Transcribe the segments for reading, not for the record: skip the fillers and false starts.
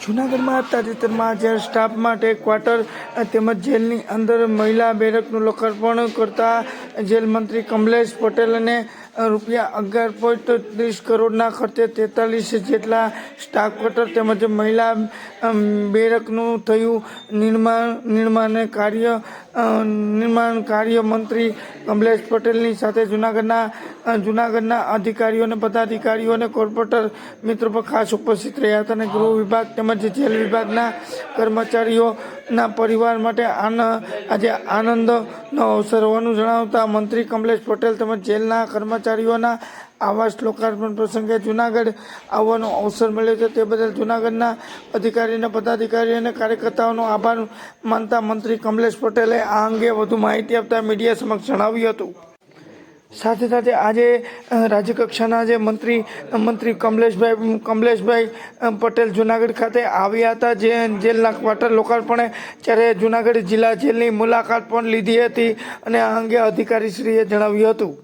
જૂનાગઢમાં તાજેતરમાં જ્યારે સ્ટાફ માટે ક્વાર્ટર તેમજ જેલની અંદર મહિલા બેઠકનું લોકાર્પણ કરતા જેલ મંત્રી કમલેશ પટેલને રૂપિયા 11.30 કરોડના ખર્ચે 43 જેટલા સ્ટાફ ક્વાર્ટર તેમજ મહિલા બેઠકનું થયું નિર્માણ કાર્ય મંત્રી કમલેશ પટેલની સાથે જૂનાગઢના અધિકારીઓ અને પદાધિકારીઓ અને કોર્પોરેટર મિત્રો પર ખાસ ઉપસ્થિત રહ્યા હતા અને ગૃહ વિભાગ તેમજ જેલ વિભાગના કર્મચારીઓના પરિવાર માટે આજે આનંદનો અવસર હોવાનું જણાવતા મંત્રી કમલેશ પટેલ તેમજ જેલના કર્મચારીઓના આવાસ લોકાર્પણ પ્રસંગે જૂનાગઢ આવવાનો અવસર મળ્યો છે તે બદલ જૂનાગઢના અધિકારી અને પદાધિકારી અને કાર્યકર્તાઓનો આભાર માનતા મંત્રી કમલેશ પટેલે આ અંગે વધુ માહિતી આપતા મીડિયા સમક્ષ જણાવ્યું હતું। સાથે સાથે આજે રાજ્યકક્ષાના જે મંત્રી કમલેશભાઈ પટેલ જૂનાગઢ ખાતે આવ્યા હતા જે જેલના ક્વાર્ટર લોકાર્પણે ત્યારે જૂનાગઢ જિલ્લા જેલની મુલાકાત પણ લીધી હતી અને આ અંગે અધિકારીશ્રીએ જણાવ્યું હતું।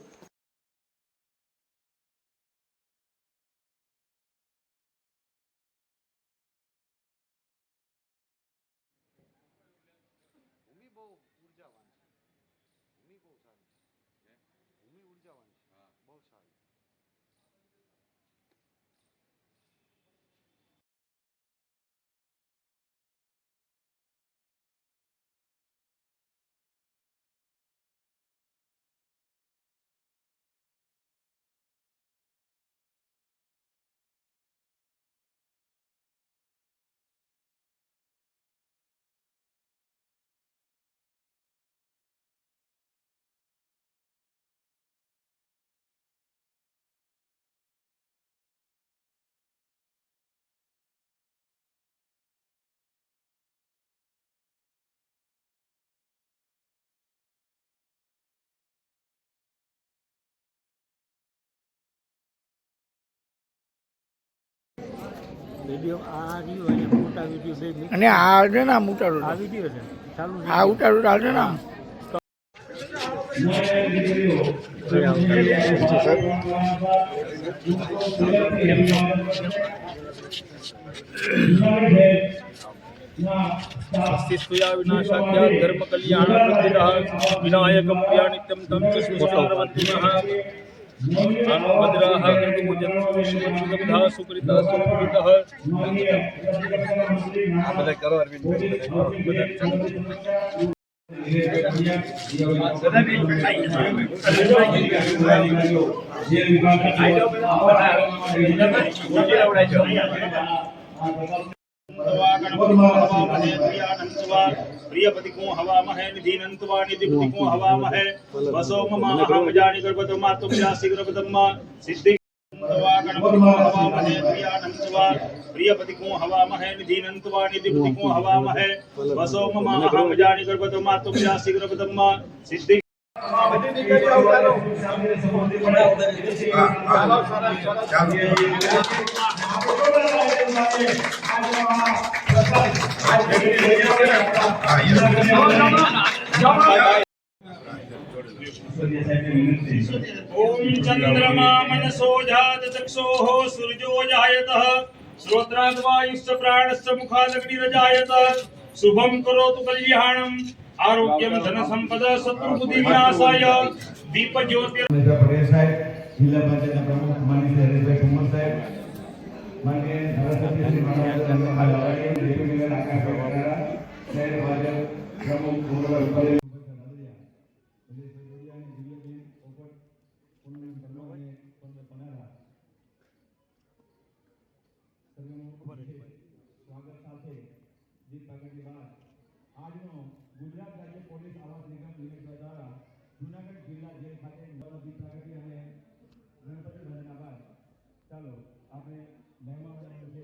વિડિયો આ રહ્યો અને મોટા વિડિયો બે અને આ છે ને આમ ઉતારો આ વિડિયો છે ચાલુ આ ઉતારો ચાલશે ને આમ विनाशाख्या धर्म कल्याण विनायकम नित्यम तम सुस्मृतिः भद्राः कृतमुजन्तु सुमतिदब्धा सुकृता सुकृतः બધા કરો અરવિંદ प्रियपति को हवामहे निधीनंतवा निधिपति को हवामहे वसो मम अहम जानि गर्भतमा तुम जासि गर्भतमा सिद्धि प्रियपति को हवामहे निधीनंतवा निधिपति को हवामहे वसो मम अहम जानि गर्भतमा तुम जासि गर्भतमा सिद्धि ओम चंद्रमा मनसो जात चक्षोः सूर्यो जायतः श्रोत्राद्वायुश्च प्राणश्च मुखादग्निरजायत शुभं करोतु कल्याणं आरोग्यं धन संपदा शत्रुबुद्धि विनाशाय दीप ज्योति पटेल साहेब जिला पंचायत प्रमुख माननीय हरीशभाई कुमार साहेब माननीय सरस्वती श्री महाराज डेप्यूटी मेयर आकाश भाई शहर भाजप प्रमुख पूर्व સ્વાગત સાથે જીત પ્રગતિ બાદ આજનો ગુજરાત રાજ્ય પોલીસ આવાસ નિગમ લિમિટેડ દ્વારા જૂનાગઢ જિલ્લા જેલ ખાતે જીત પ્રગતિ અને ગણપતિ ભજન બાદ ચાલો આપણે મહેમાનોને છે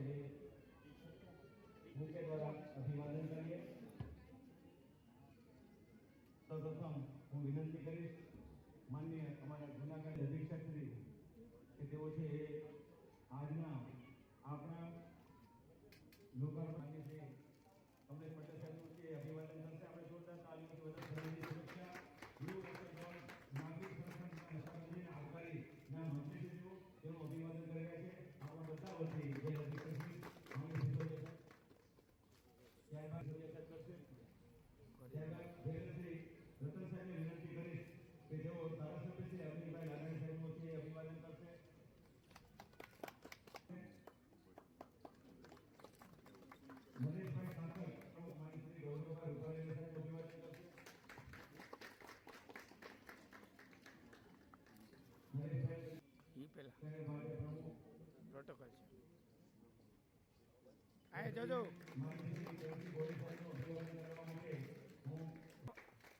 મુખ્ય દ્વારા અભિવાદન કરીએ। સૌપ્રથમ હું વિનંતી કરીશ માનનીય અમારા જૂનાગઢ અધિક્ષક શ્રી કે તેઓ છે આજના આપણા લોકાર્પણ છે કમલેશ પટેલ સાહેબનું છે અભિવાદન કરશે। આપણે જોરદાર તાલીમથી વધારે શહેરની સુરક્ષા ગૃહ રક્ષણ નાગરિક સંરક્ષણ સંબંધીને આવકારી ના મંત્રીશ્રીઓ તેનું અભિવાદન કરી રહ્યા છે। આપણા બધા વતી જે અધિકારી આ જોજો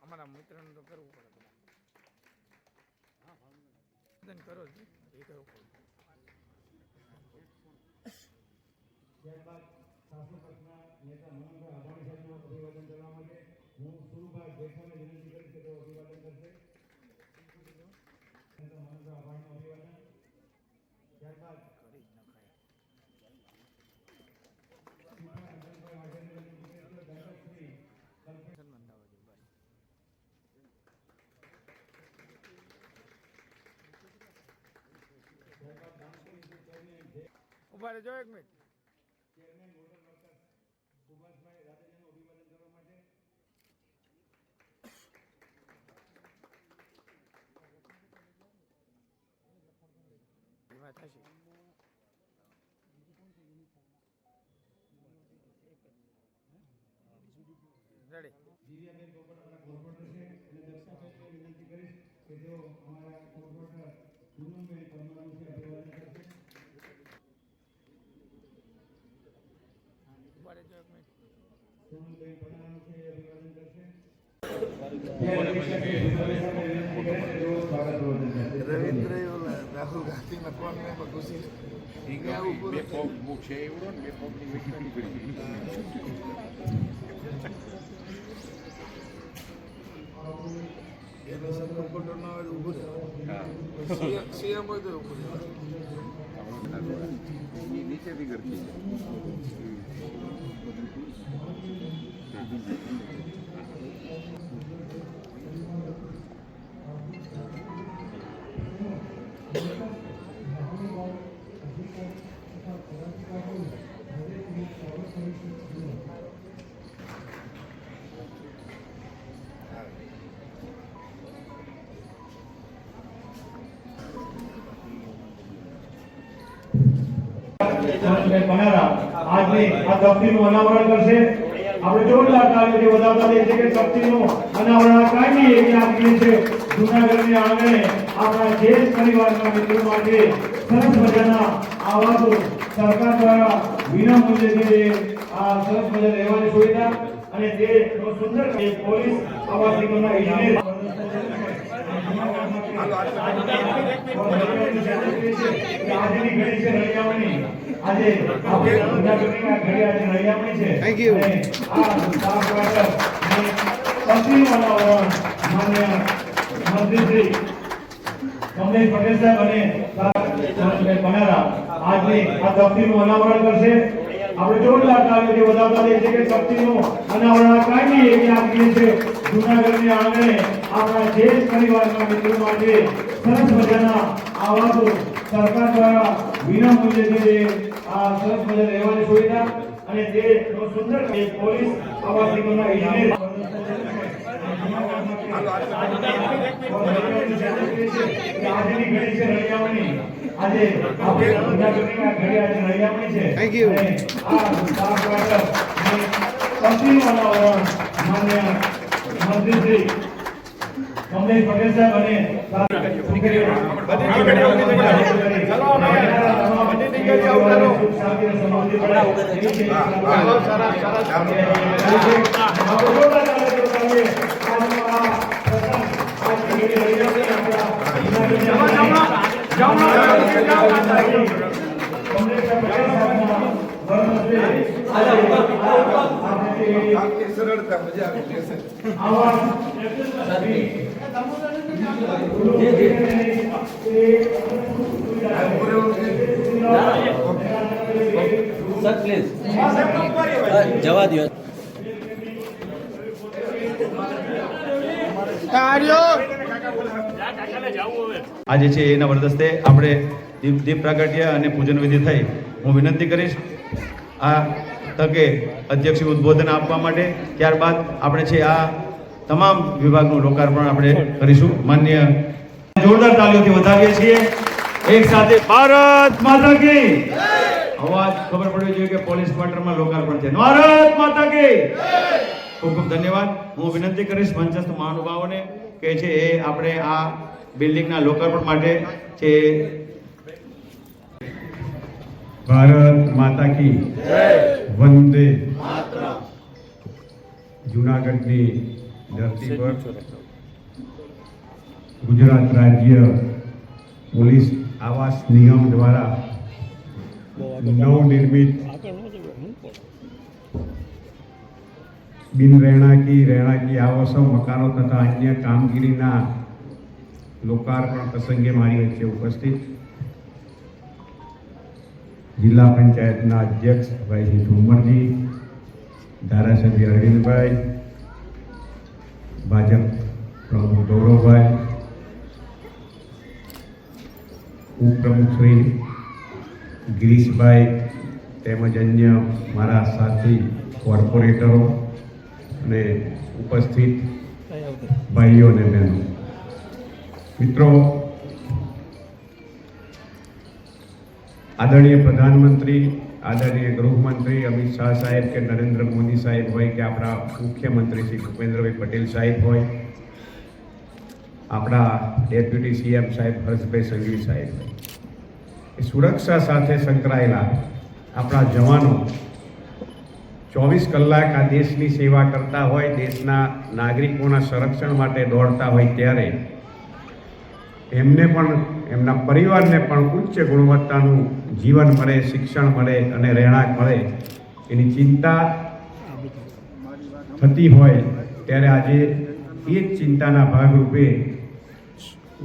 અમારા મિત્રને તો કરવું પડે કરો જ એ કરવું પડે. ત્યારબાદ શાસક પક્ષના નેતા મનોહરભાઈ આભાણી સાહેબનું અભિવાદન કરવા માટે હું સુરભાઈ જેઠાને વિનંતી કરીશ કે તેઓ અભિવાદન કરશે. મનોહરભાઈ આભાણીનું અભિવાદન. ત્યારબાદ કરી જ નખાય સન્માન થવા જોઈએ બસ. ઉભા રહેજો એક minute. Chairman water workers Subhashbhai રાજાજાનું અભિવાદન કરવા માટે એમાં થશે રેડી. દિવ્યાબેન પોપટ આપણા કોર્પોરેટર છે અને દક્ષાબેનને વિનંતી કરીશ કે તેઓ અમારા કોર્પોરેટર પૂનમબેન પરમારનું છે અભિવાદન કરશે. ઉભા રહેજો એક મિનિટ. પૂનમબેન પરમારનું છે અભિવાદન કરશે. રવિન્દ્ર રાહુલ ગાંધી કોણ ઘુસી બે પગ મૂકશે એવડો ને બે પગની વેચવાની કરી એનો સપોર્ટર ન હોય તો ઊભું રહેવાનું. સીએમ હોય તો ઊભું રહેવાનું. નીચેથી કરતી આજની આ તકતીનું અનાવરણ કરશે. આપણે જોરદાર તાળીઓથી વધાવતા જઈએ છીએ કે તકતીનું અનાવરણ કાયમી એવી આપણી છે. જૂનાગઢની આંગણે આપણા જે પરિવારના મિત્રો માટે સરસ મજાના આવાસો સરકાર દ્વારા વિનામૂલ્યે જે આ સરસ મજાની રહેવાની સુવિધા અને તે સુંદર પોલીસ આવાસ નિગમના ઇજનેર આજની ઘડી છે રળિયામણી. આજે આપણે જૂનાગઢની આ ઘડી આજે રળિયામણી છે. Thank you. અને આ સ્ટાફ ક્વાર્ટર અને તકતીનું અનાવરણ માન્ય મંત્રી કમલેશ પટેલ સાહેબ અને સરસભાઈ પનારા આજની આ તકતીનું અનાવરણ કરશે. આપણે જોરદાર તાળીઓથી વધાવતા જઈએ છીએ કે તકતીનું અનાવરણ કાયમી એવી આપણી છે. જૂનાગઢની આંગણે આપણા જે પરિવારના મિત્રો માટે સરસ મજાના આવાસો સરકાર દ્વારા વિનામૂલ્યે જે આ સરસ મજાની રહેવાની સુવિધા અને તે સુંદર પોલીસ આવાસ નિગમના ઇજનેર આજની ઘડી છે રળિયામણી. આજે આપણે જૂનાગઢની આ ઘડી આજે રળિયામણી છે. Thank you. અને આ સ્ટાફ ક્વાર્ટર અને તકતીનું અનાવરણ માન્ય મંત્રી કમલેશ પટેલ સાહેબ અને સરળતા મજા આવી જશે. સર પ્લીઝ જવા દો. આજે છે એના વરદસ્તે આપણે દીપ પ્રાગટ્ય અને પૂજન વિધિ થઈ. હું વિનંતી કરીશ આ તકે અધ્યક્ષ ઉદ્બોધન આપવા માટે. ત્યારબાદ આપણે છે આ તમામ વિભાગનું લોકાર્પણ આપણે કરીશું. માન્ય જોરદાર તાળીઓથી વધાવીએ છીએ. એક સાથે ભારત માતા કી અવાજ ખબર પડવી જોઈએ કે પોલીસ ક્વાર્ટરમાં લોકાર્પણ છે. ભારત માતા કી ખૂબ ખૂબ ધન્યવાદ. હું વિનંતી કરીશ મંચસ્થ મહાનુભાવોને કે છે એ આપણે આ બિલ્ડિંગના લોકાર્પણ માટે છે. ભારત માતા કી વંદે જૂનાગઢની ધરતી પર ગુજરાત રાજ્ય પોલીસ આવાસ નિગમ દ્વારા નવનિર્મિત બિન રહેણાંકી આવાસો મકાનો તથા અન્ય કામગીરીના લોકાર્પણ પ્રસંગે મારી વચ્ચે ઉપસ્થિત જિલ્લા પંચાયતના અધ્યક્ષ ભાઈ શ્રી ઠુમરજી, ધારાસભ્ય અરવિંદભાઈ, ભાજપ પ્રમુખ ગૌરવભાઈ, ઉપપ્રમુખ શ્રી ગિરીશભાઈ તેમજ અન્ય મારા સાથી કોર્પોરેટરો અને ઉપસ્થિત ભાઈઓ અને બહેનો, મિત્રો, આદરણીય પ્રધાનમંત્રી, આદરણીય ગૃહમંત્રી અમિત શાહ સાહેબ કે નરેન્દ્ર મોદી સાહેબ હોય કે આપણા મુખ્યમંત્રી શ્રી ભૂપેન્દ્રભાઈ પટેલ સાહેબ હોય, આપણા ડેપ્યુટી સીએમ સાહેબ હર્ષભાઈ સંઘવી સાહેબ હોય, એ સુરક્ષા સાથે સંકળાયેલા આપણા જવાનો 24 કલાક આ દેશની સેવા કરતા હોય, દેશના નાગરિકોના સંરક્ષણ માટે દોડતા હોય ત્યારે એમને પણ એમના પરિવારને પણ ઉચ્ચ ગુણવત્તાનું જીવન મળે, શિક્ષણ મળે અને રહેણાંક મળે એની ચિંતા થતી હોય ત્યારે આજે એ જ ચિંતાના ભાગરૂપે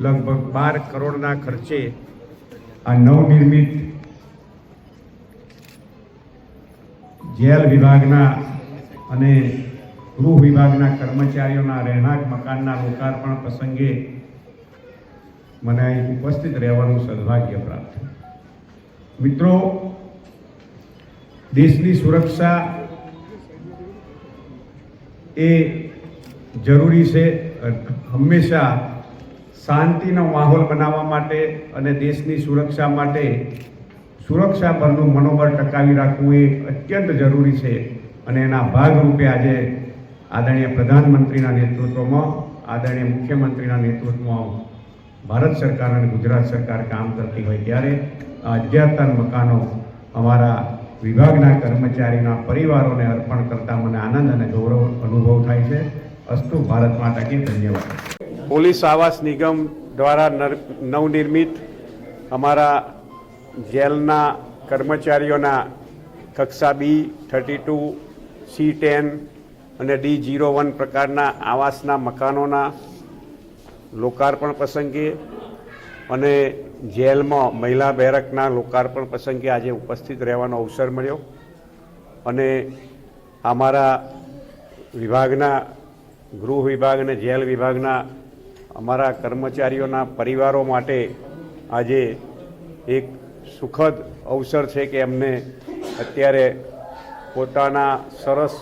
લગભગ 12 કરોડના ખર્ચે આ નવનિર્મિત જેલ વિભાગના અને ગૃહ વિભાગના કર્મચારીઓના રહેણાંક મકાનના લોકાર્પણ પ્રસંગે મને અહીં ઉપસ્થિત રહેવાનું સદભાગ્ય પ્રાપ્ત. મિત્રો, દેશની સુરક્ષા એ જરૂરી છે. હંમેશા શાંતિનો માહોલ બનાવવા માટે અને દેશની સુરક્ષા માટે સુરક્ષા પરનું મનોબળ ટકાવી રાખવું એ અત્યંત જરૂરી છે. અને એના ભાગરૂપે આજે આદરણીય પ્રધાનમંત્રીના નેતૃત્વમાં, આદરણીય મુખ્યમંત્રીના નેતૃત્વમાં ભારત સરકાર અને ગુજરાત સરકાર કામ કરતી હોય ત્યારે આ અધ્યાત્મ મકાનો અમારા વિભાગના કર્મચારીના પરિવારોને અર્પણ કરતા મને આનંદ અને ગૌરવ અનુભવ થાય છે. અસ્તુ ભારત માતા કી ધન્યવાદ. પોલીસ આવાસ નિગમ દ્વારા નવનિર્મિત અમારા જેલના કર્મચારીઓના કક્ષા B32, C10 અને D01 પ્રકારના આવાસના મકાનોના લોકાર્પણ પ્રસંગે અને જેલમાં મહિલા બેરકના લોકાર્પણ પ્રસંગે આજે ઉપસ્થિત રહેવાનો અવસર મળ્યો. અને અમારા વિભાગના ગૃહ વિભાગ અને જેલ વિભાગના અમારા કર્મચારીઓના પરિવારો માટે આજે એક સુખદ અવસર છે કે એમને અત્યારે પોતાના સરસ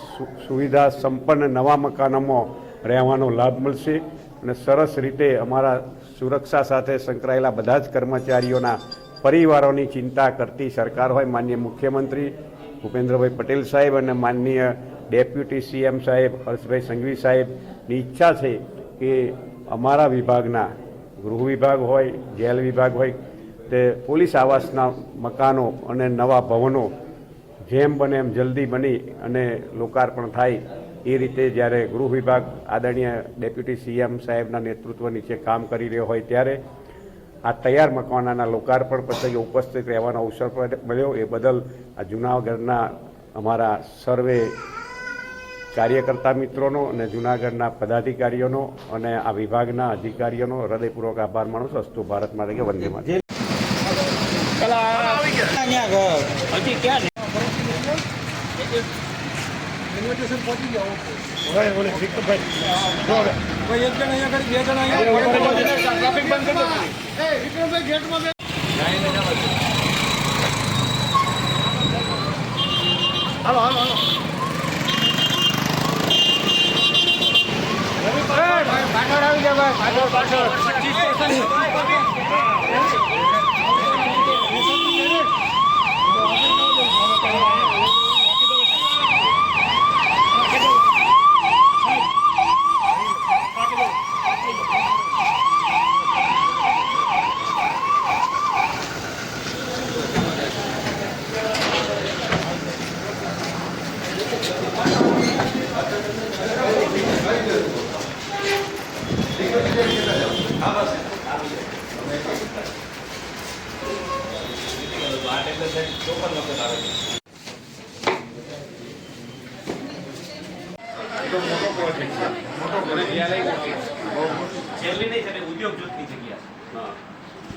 સુવિધા સંપન્ન નવા મકાનોમાં રહેવાનો લાભ મળશે. અને સરસ રીતે અમારા સુરક્ષા સાથે સંકળાયેલા બધા જ કર્મચારીઓના પરિવારોની ચિંતા કરતી સરકાર હોય, માનનીય મુખ્યમંત્રી ભૂપેન્દ્રભાઈ પટેલ સાહેબ અને માનનીય ડેપ્યુટી સીએમ સાહેબ હર્ષભાઈ સંઘવી સાહેબની ઈચ્છા છે કે અમારા વિભાગના ગૃહ વિભાગ હોય, જેલ વિભાગ હોય, તે પોલીસ આવાસના મકાનો અને નવા ભવનો જેમ બને એમ જલ્દી બની અને લોકાર્પણ થાય એ રીતે જ્યારે ગૃહ વિભાગ આદરણીય ડેપ્યુટી સીએમ સાહેબના નેતૃત્વ નીચે કામ કરી રહ્યો હોય ત્યારે આ તૈયાર મકાનોના લોકાર્પણ પ્રસંગે ઉપસ્થિત રહેવાનો અવસર મળ્યો. એ બદલ આ જૂનાગઢના અમારા સર્વે કાર્યકર્તા મિત્રોનો અને જૂનાગઢના પદાધિકારીઓનો અને આ વિભાગના અધિકારીઓનો હૃદયપૂર્વક આભાર માનું છું. અસ્તુ ભારત માતા કી વંદે માતરમ. જેલની નહીં છે ઉદ્યોગ જૂથની જગ્યા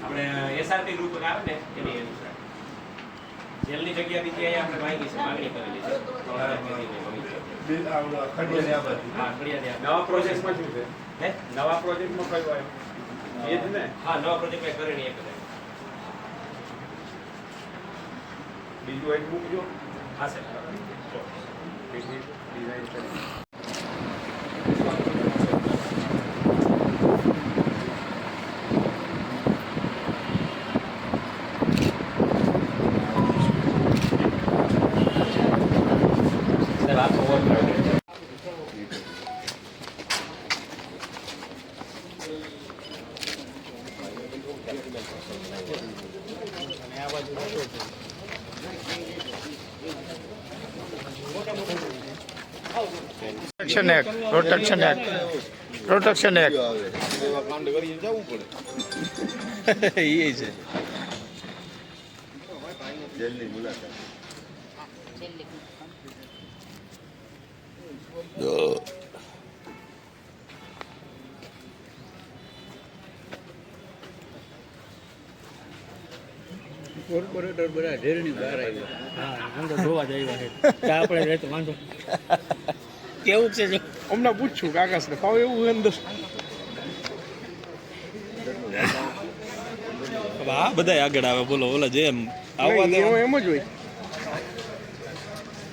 આપણે એસઆરપી ગ્રુપ આવે ને એની જેલની જગ્યા બી ત્યાં આપણે માંગણી કરેલી છે નવા પ્રોજેક્ટમાં શું છે? નવા પ્રોજેક્ટમાં કયું આવ્યું? એ જ ને? હા નવા પ્રોજેક્ટ મેં કરેલી એક બીજું એક મૂકજો. હા સર ડિઝાઇન કરી. Protection act protection act protection act એ છે કોર્પોરેટર બધા ઢેરની બહાર આવ્યા. હા અંદર જોવા જ આવ્યા છે આપણે રહેતો વાંધો કેવું છે જો હમણાં પૂછ્યું કાકાસને ભાવ એવું અંદર આ બધા આગળ આવે બોલો ઓલા જેમ આવવા દે એમ જ હોય.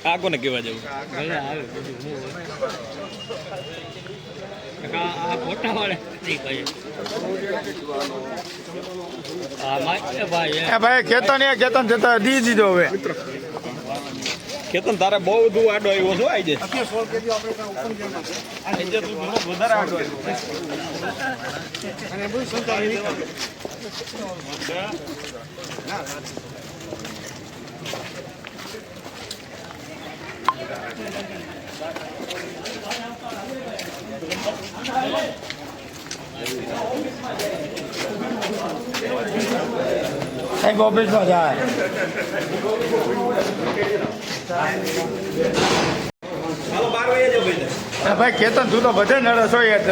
આ કોને કહેવા જવું આવે બધું આ ફોટા વાળે નહીં કહે ભાઈ કેતન જતા દી દીધો હવે કેતન તારે બહુ બધું આડો આવ્યો છો આજે વધારે આડો સાહેબ ઓફિસમાં જાય ભાઈ કેતન તું તો બધે નડસ હોય યાર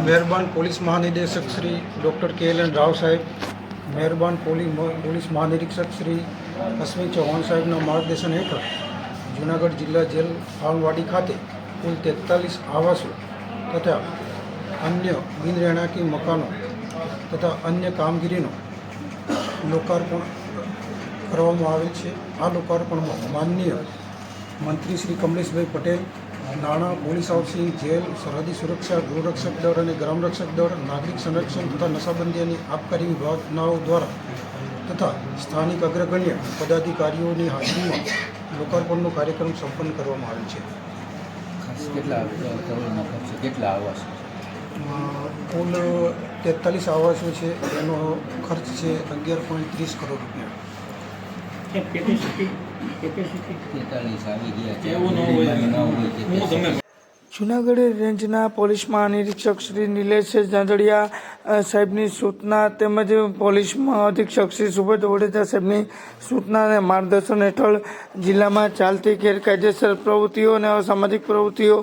મહેરબાન પોલીસ મહાનિદેશક શ્રી ડૉક્ટર KLN રાવ સાહેબ, મહેરબાન પોલીસ મહાનિરીક્ષક શ્રી અશ્વિન ચૌહાણ સાહેબના માર્ગદર્શન હેઠળ જૂનાગઢ જિલ્લા જેલ ફાર્મવાડી ખાતે કુલ 43 આવાસો તથા અન્ય બિનરેણાકી મકાનો તથા અન્ય કામગીરીનો લોકાર્પણ કરવામાં આવેલ છે. આ લોકાર્પણમાં માનનીય મંત્રી શ્રી કમલેશભાઈ પટેલ, નાણાં, પોલીસ હાઉસિંગ, જેલ, સરહદી સુરક્ષા, ગૃહરક્ષક દળ અને ગ્રામરક્ષક દળ, નાગરિક સંરક્ષણ તથા નશાબંધી અને આબકારી વિભાગનાઓ દ્વારા તથા સ્થાનિક અગ્રગણ્ય પદાધિકારીઓની હાજરીમાં લોકાર્પણનો કાર્યક્રમ સંપન્ન કરવામાં આવેલ છે. કેટલા આવાસ કુલ 43 આવાસો છે. એનો ખર્ચ છે 11.30 કરોડ રૂપિયા. જૂનાગઢ રેન્જના પોલીસ મહાનિરીક્ષક શ્રી નિલેશ જાંજડિયા સાહેબની સૂચના તેમજ પોલીસ અધિક્ષક શ્રી સુબોધ ઓડેજા સાહેબની સૂચના અને માર્ગદર્શન હેઠળ જિલ્લામાં ચાલતી ગેરકાયદેસર પ્રવૃત્તિઓ અને અસામાજિક પ્રવૃત્તિઓ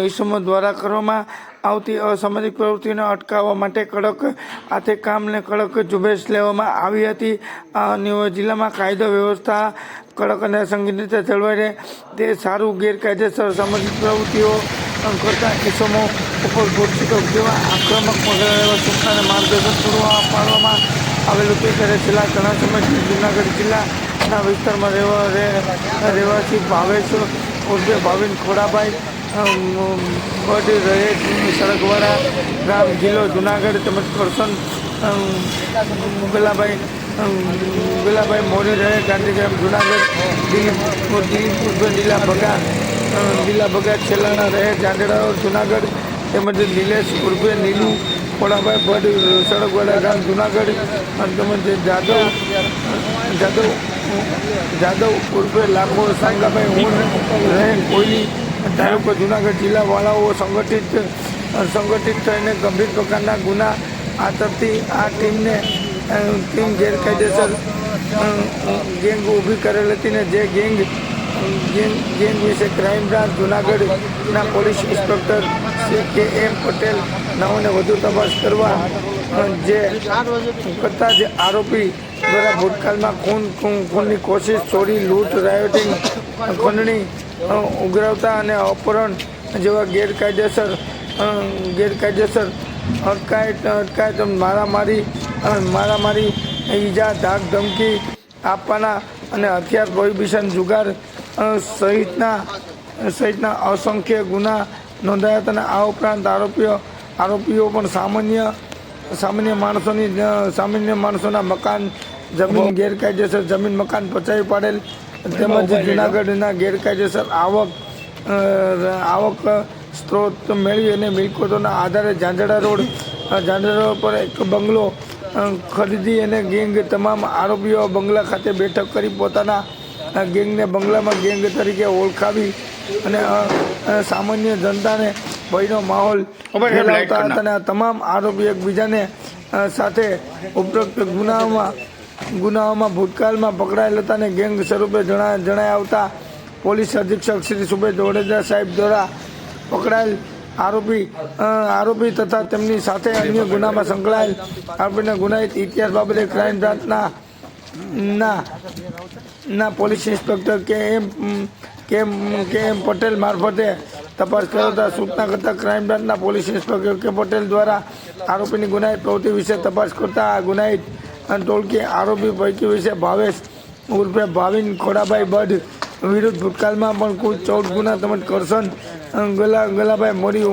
ઇસમો દ્વારા કરવામાં આવતી અસામાજિક પ્રવૃત્તિઓને અટકાવવા માટે કડક હાથે કામને કડક ઝુંબેશ લેવામાં આવી હતી. જિલ્લામાં કાયદો વ્યવસ્થા કડક અને સંગીત રીતે જળવાઈ રહે તે સારું ગેરકાયદેસર સામાજિક પ્રવૃત્તિઓ કરતા ઇસમો ઉપર ગોઠિતો જેવા આક્રમક એવા સૂચના અને માર્ગદર્શન પૂરું પાડવામાં આવેલું હતું. ત્યારે છેલ્લા ઘણા સમયથી જૂનાગઢ જિલ્લાના વિસ્તારમાં રહેવાસી ભાવેશ ઉર્ફે ભાવિન ખોડાભાઈ બઢ રહે સડકવાળા ગામ જિલ્લો જુનાગઢ તેમજ કરશન ગલાભાઈ મોરે રહે ગાંધીગ્રામ જુનાગઢ દિલીપ દિલા ભગા છેલ્લાના રહે જાંડેડા રોડ જુનાગઢ તેમજ નિલેશ ઉર્ફે નીલુ ખોડાભાઈ ભટ્ટ સડકવાડા ગામ જુનાગઢ અને તેમજ જાદવ ઉર્ફે લાખો સાંગાભાઈ હું રહે કોયલી તાલુકો જુનાગઢ જિલ્લાવાળાઓ સંગઠિત થઈને ગંભીર પ્રકારના ગુના આચરતી આ ટીમ ગેરકાયદેસર ગેંગ ઊભી કરેલ હતી ને જે ગેંગ વિશે ક્રાઇમ બ્રાન્ચ જુનાગઢના police inspector Shri KM Patel નાઓને વધુ તપાસ કરવા જે કરતા જ આરોપી દ્વારા ભૂતકાળમાં ખૂનની કોશિશ, ચોરી, લૂંટ, રાયોટિંગ, ખંડણી, ઉઘરાવતા અને અપહરણ જેવા ગેરકાયદેસર અટકાયત મારામારી ઈજા, ધાક ધમકી આપવાના અને હથિયાર પ્રોહિબિશન, જુગાર સહિતના અસંખ્ય ગુના નોંધાયા હતા અને આ ઉપરાંત આરોપીઓ પણ સામાન્ય માણસોના મકાન, જમીન ગેરકાયદેસર જમીન મકાન પચાવી પાડેલ તેમજ જૂનાગઢના ગેરકાયદેસર આવક સ્ત્રોત મેળવી અને મિલકતોના આધારે ઝાંઝડા રોડ પર એક બંગલો ખરીદી અને ગેંગ તમામ આરોપીઓ બંગલા ખાતે બેઠક કરી પોતાના ગેંગને બંગલામાં ગેંગ તરીકે ઓળખાવી અને સામાન્ય જનતાને ભયનો માહોલ ફેલાવતા હતા અને આ તમામ આરોપી એકબીજાને સાથે ઉપરોક્ત ગુનાઓમાં ભૂતકાળમાં પકડાયેલ હતા અને ગેંગ સ્વરૂપે જણાઈ આવતા પોલીસ અધિક્ષક શ્રી સુબેદ વડોદરા સાહેબ દ્વારા પકડાયેલ આરોપી તથા તેમની સાથે અન્ય ગુનામાં સંકળાયેલ આરોપીના ગુનાહિત ઇતિહાસ બાબતે ક્રાઇમ બ્રાન્ચના પોલીસ ઇન્સ્પેક્ટર KM પટેલ મારફતે તપાસ કરાવતા સૂચના કરતા ક્રાઇમ બ્રાન્ચના પોલીસ ઇન્સ્પેક્ટર K પટેલ દ્વારા આરોપીની ગુનાહિત પ્રવૃત્તિ વિશે તપાસ કરતા આ ગુનાહિત ટોળકી આરોપી પૈકી વિશે ભાવેશ ઉર્ફે ભાવિન ખોડાભાઈ બઢ વિરુદ્ધ ભૂતકાળમાં પણ કુલ 14 ગુના તેમજ કરશન ગલાભાઈ મોરી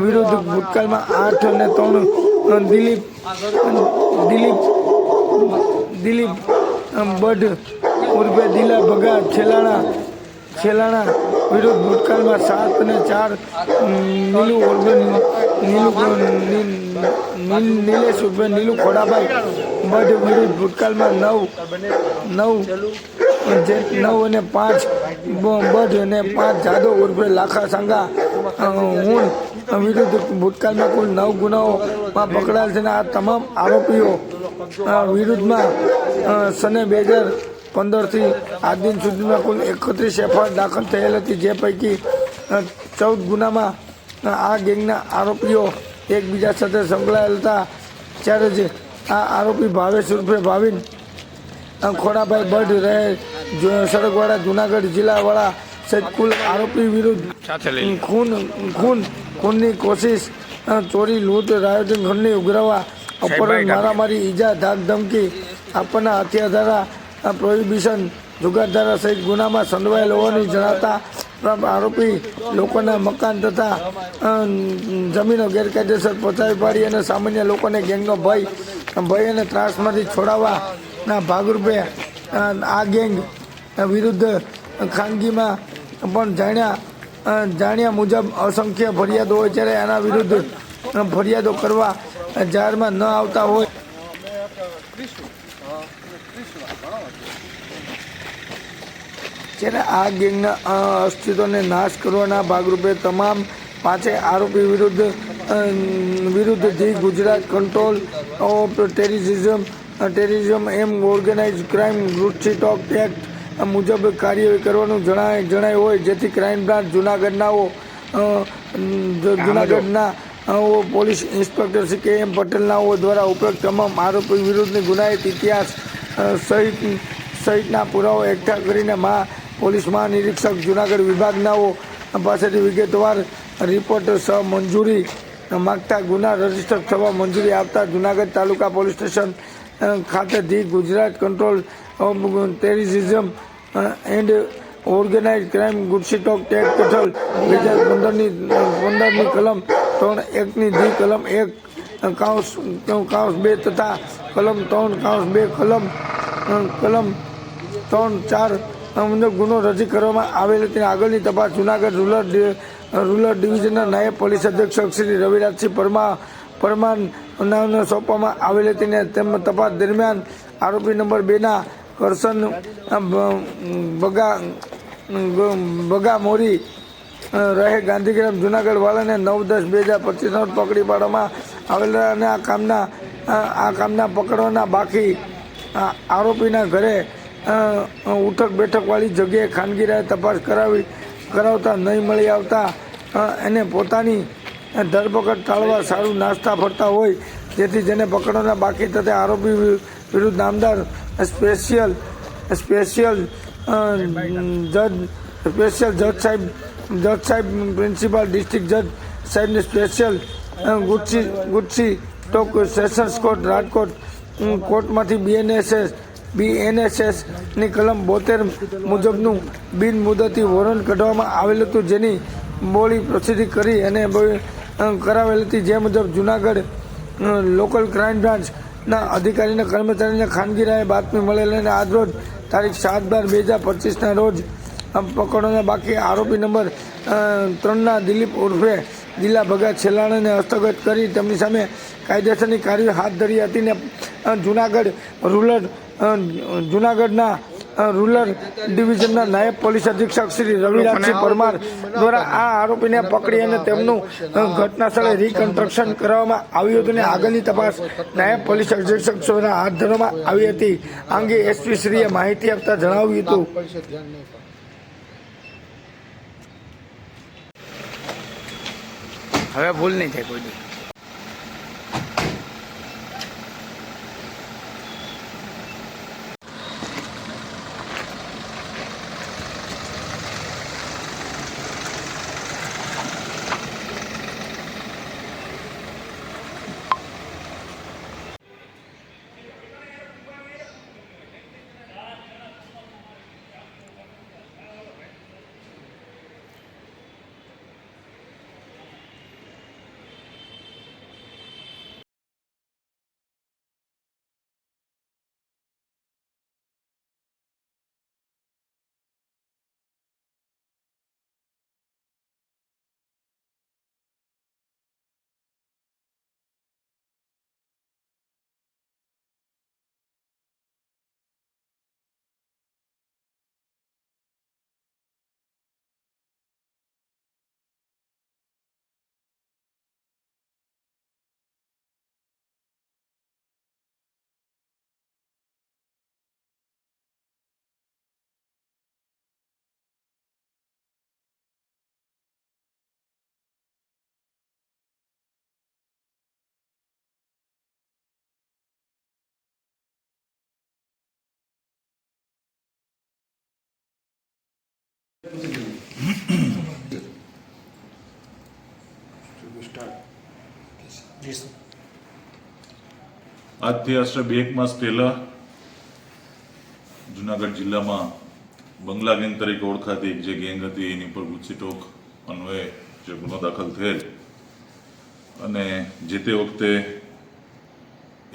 વિરુદ્ધ ભૂતકાળમાં 8 અને 3 દિલીપ બઢ ઉર્ફે દિલા ભગા છેલ્લાના વિરુદ્ધ ભૂતકાળમાં 7 અને 4 નિલેશ ઉર્ફે નીલુ ખોડાભાઈ બઢ વિરુદ્ધ ભૂતકાળમાં 9 અને 5 બઢ અને 5 જાદવ ઉર્ફે લાખા સાંગા હું વિરુદ્ધ ભૂતકાળમાં કુલ 9 ગુનાઓમાં પકડાયેલ છે અને આ તમામ આરોપીઓ વિરુદ્ધમાં સને 2015થી આજ દિન સુધીમાં કુલ 31 FIR દાખલ થયેલ હતી, જે પૈકી 14 ગુનામાં આ ગેંગના આરોપીઓ એકબીજા સાથે સંકળાયેલ હતા. ત્યારે જ આ આરોપી ભાવેશ ઉર્ફે ભાવિન ખોડાભાઈ બઢ રહે સડકવાડા જુનાગઢ જિલ્લાવાળા સહિત કુલ આરોપી વિરુદ્ધ ખૂનની કોશિશ, ચોરી, લૂંટ, રાયોટિંગ, ખંડણી, ઉઘરાવા, અપહરણ, મારામારી, ઈજા, ધાક ધમકી આપવાના, હથિયાર ધારા, પ્રોહિબિશન, જુગાર ધારા સહિત ગુનામાં સંડોવાયેલ હોવાની જણાતા આરોપી લોકોના મકાન તથા જમીનો ગેરકાયદેસર પચાવી પાડી અને સામાન્ય લોકોને ગેંગનો ભય અને ત્રાસમાંથી છોડાવવાના ભાગરૂપે આ ગેંગ વિરુદ્ધ ખાનગીમાં પણ જાણ્યા મુજબ અસંખ્ય ફરિયાદો હોય, ત્યારે એના વિરુદ્ધ ફરિયાદો કરવા જાહેરમાં ન આવતા હોય ત્યારે આ ગેંગના અસ્તિત્વને નાશ કરવાના ભાગરૂપે તમામ 5 આરોપી વિરુદ્ધ the Gujarat control of terrorism એમ ઓર્ગેનાઇઝ ક્રાઇમ રૂટસીટોક એક્ટ મુજબ કાર્યવાહી કરવાનું જણાય હોય, જેથી ક્રાઇમ બ્રાન્ચ જુનાગઢના પોલીસ ઇન્સ્પેક્ટર શ્રી KM પટેલનાઓ દ્વારા ઉપરોક્ત તમામ આરોપી વિરુદ્ધની ગુનાહિત ઇતિહાસ સહિતના પુરાવા એકઠા કરીને પોલીસ મહાનિરીક્ષક જુનાગઢ વિભાગનાઓ પાસેથી વિગતવાર રિપોર્ટ મંજૂરી માગતા ગુના રજીસ્ટર થવા મંજૂરી આપતા જુનાગઢ તાલુકા પોલીસ સ્ટેશન ખાતે the Gujarat control of terrorism and organise crime GujCTOC ટેક્સ હેઠળ 2015ની કલમ 3(1) જી કલમ 1 કાઉસ 2 તથા કલમ 3(2) કલમ 3(4) મુજબ ગુનો રજી કરવામાં આવેલ હતી. આગળની તપાસ જૂનાગઢ રૂરલ ડિવિઝનના નાયબ પોલીસ અધિક્ષક શ્રી રવિરાજસિંહ પરમાર નામને સોંપવામાં આવેલ હતી ને તેમાં તપાસ દરમિયાન આરોપી નંબર 2ના કરશન બગા મોરી રહે ગાંધીગ્રામ જૂનાગઢ વાળાને 9/10/2025 પકડી પાડવામાં આવેલા અને આ કામના પકડવાના બાકી આરોપીના ઘરે ઉઠક બેઠકવાળી જગ્યાએ ખાનગી રાહે તપાસ કરાવતા નહીં મળી આવતા એને પોતાની ધરપકડ ટાળવા સારું નાસ્તા ફરતા હોય, જેથી જેને પકડવાના બાકી તથા આરોપી વિરુદ્ધ નામદાર સ્પેશિયલ જજ સાહેબ પ્રિન્સિપાલ ડિસ્ટ્રિક્ટ જજ સાહેબને special GujCTOC sessions court Rajkot કોર્ટમાંથી BNSS ની કલમ 72 મુજબનું બિનમુદતી વોરંટ કાઢવામાં આવેલ હતું, જેની બોડી પ્રસિદ્ધિ કરી અને કરાવેલ હતી. જે મુજબ જૂનાગઢ લોકલ ક્રાઇમ બ્રાન્ચના અધિકારીના કર્મચારીને ખાનગી રાહે બાતમી મળેલ અને આજરોજ તારીખ 7/12/2025ના રોજ પકડવાના બાકી આરોપી નંબર 3ના દિલીપ ઉર્ફે દિલા ભગા છેલાણાને હસ્તગત કરી તેમની સામે કાયદેસરની કાર્યવાહી હાથ ધરી હતી ને જૂનાગઢના રૂરલ ડિવિઝનના નાયબ પોલીસ અધિક્ષક શ્રી રવિરાજસિંહ પરમાર દ્વારા આ આરોપીને પકડી અને તેમનું ઘટના સ્થળે રિકન્સ્ટ્રક્શન કરવામાં આવ્યું હતું અને આગળની તપાસ નાયબ પોલીસ અધિક્ષક દ્વારા હાથ ધરવામાં આવી હતી. આ અંગે એસપી શ્રીએ માહિતી આપતા જણાવ્યું હતું. હવે ભૂલ નહીં થાય કોઈ. આજથી આશરે 2 માસ પહેલા જુનાગઢ જિલ્લામાં બંગલા ગેંગ તરીકે ઓળખાતી જે ગેંગ હતી એની પર ગુજસીટોક અન્વયે જે ગુનો દાખલ થયેલ અને જે તે વખતે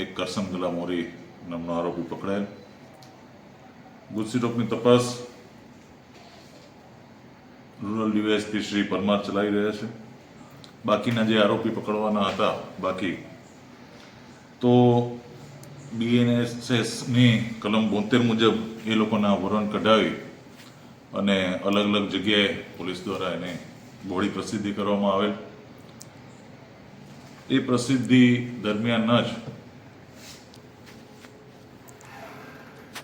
એક કરસન ગલા મોરી નામનો આરોપી પકડાયેલ. ગુજસીટોકની તપાસ રૂરલ ડીવાયએસપી શ્રી પરમાર ચલાવી રહ્યા છે. બાકીના જે આરોપી પકડવાના હતા બાકી તો BNSS-ની કલમ 72 મુજબ એ લોકોના વોરંટ કઢાવી અને અલગ અલગ જગ્યાએ પોલીસ દ્વારા એને બોડી પ્રસિદ્ધિ કરવામાં આવેલ. એ પ્રસિદ્ધિ દરમિયાન જ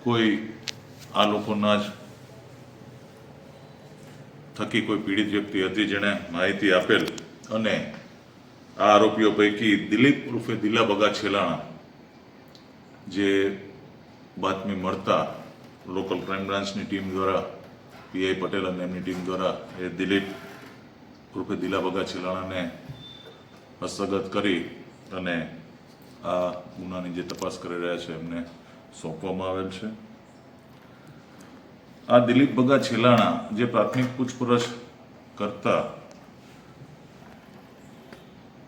કોઈ આ લોકોના જ થકી કોઈ પીડિત વ્યક્તિ હતી જેણે માહિતી આપેલ અને આ આરોપીઓ પૈકી દિલીપ ઉર્ફે દિલા બગા છેલાણા જે બાતમી મળતા લોકલ ક્રાઇમ બ્રાન્ચની ટીમ દ્વારા PI પટેલ અને એમની ટીમ દ્વારા એ દિલીપ ઉર્ફે દિલા બગા છેલાણાને હસ્તગત કરી અને આ ગુનાની જે તપાસ કરી રહ્યા છે એમને સોંપવામાં આવેલ છે. આ દિલીપ બગા છેલાણા જે પ્રાથમિક પૂછપરછ કરતા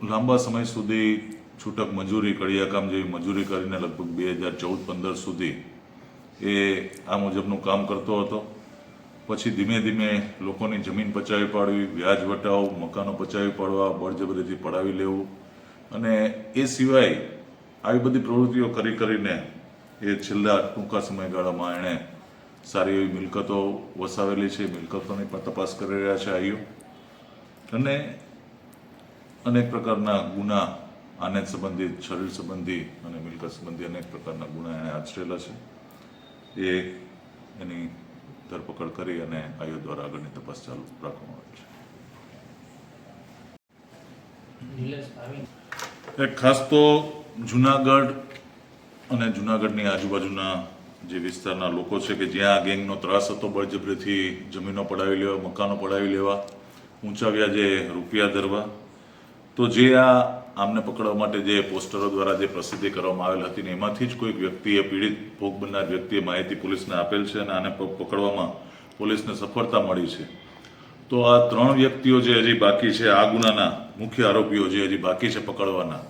લાંબા સમય સુધી છૂટક મજૂરી, કડિયા કામ જેવી મજૂરી કરીને લગભગ 2014-15 સુધી એ આ મુજબનું કામ કરતો હતો. પછી ધીમે ધીમે લોકોની જમીન પચાવી પાડવી, વ્યાજ વટાવ, મકાનો પચાવી પાડવા, બળજબરીથી પડાવી લેવું અને એ સિવાય આવી બધી પ્રવૃત્તિઓ કરીને એ છેલ્લા ટૂંકા સમયગાળામાં એણે સારી એવી મિલકતો વસાવેલી છે. મિલકતોની પણ તપાસ કરી રહ્યા છે આઈઓ અને અનેક પ્રકારના ગુના, આને સંબંધિત, શરીર સંબંધી અને મિલકત સંબંધી અનેક પ્રકારના ગુના એણે આચરેલા છે. એ એની ધરપકડ કરી અને આઈઓ દ્વારા આગળની તપાસ ચાલુ રાખવામાં આવી છે. એક ખાસ તો જુનાગઢ અને જુનાગઢની આજુબાજુના જે વિસ્તારના લોકો છે કે જ્યાં ગેંગનો ત્રાસ હતો, બળજબરીથી જમીનો પડાવી લેવા, મકાનો પડાવી લેવા, ઊંચા વ્યાજે રૂપિયા ધરવા, તો જે આમને પકડવા માટે જે પોસ્ટરો દ્વારા જે પ્રસિદ્ધિ કરવામાં આવેલ હતી ને એમાંથી જ કોઈક વ્યક્તિએ, પીડિત ભોગ બનનાર વ્યક્તિએ માહિતી પોલીસને આપેલ છે અને આને પકડવામાં પોલીસને સફળતા મળી છે. તો આ 3 વ્યક્તિઓ જે હજી બાકી છે, આ ગુનાના મુખ્ય આરોપીઓ જે હજી બાકી છે પકડવાના,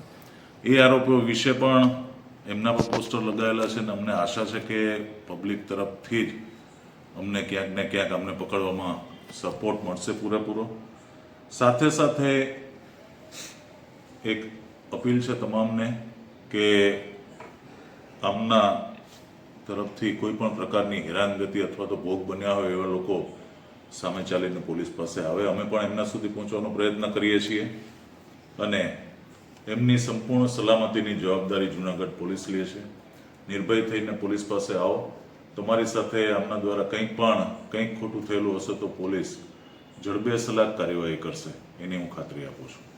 એ આરોપીઓ વિશે પણ એમના પર પોસ્ટર લગાવેલા છે અને અમને આશા છે કે પબ્લિક તરફથી જ અમને ક્યાંક ને ક્યાંક અમને પકડવામાં સપોર્ટ મળશે પૂરેપૂરો. સાથે સાથે એક અપીલ છે તમામને કે આમના તરફથી કોઈ પણ પ્રકારની હેરાનગતિ અથવા તો ભોગ બન્યા હોય એવા લોકો સામે ચાલીને પોલીસ પાસે આવે. અમે પણ એમના સુધી પહોંચવાનો પ્રયત્ન કરીએ છીએ અને એમની સંપૂર્ણ સલામતીની જવાબદારી જુનાગઢ પોલીસ લે છે. નિર્ભય થઈને પોલીસ પાસે આવો. તમારી સાથે આમના દ્વારા કંઈક ખોટું થયેલું હશે તો પોલીસ જડબે સલાક કાર્યવાહી કરશે, એની હું ખાતરી આપું છું.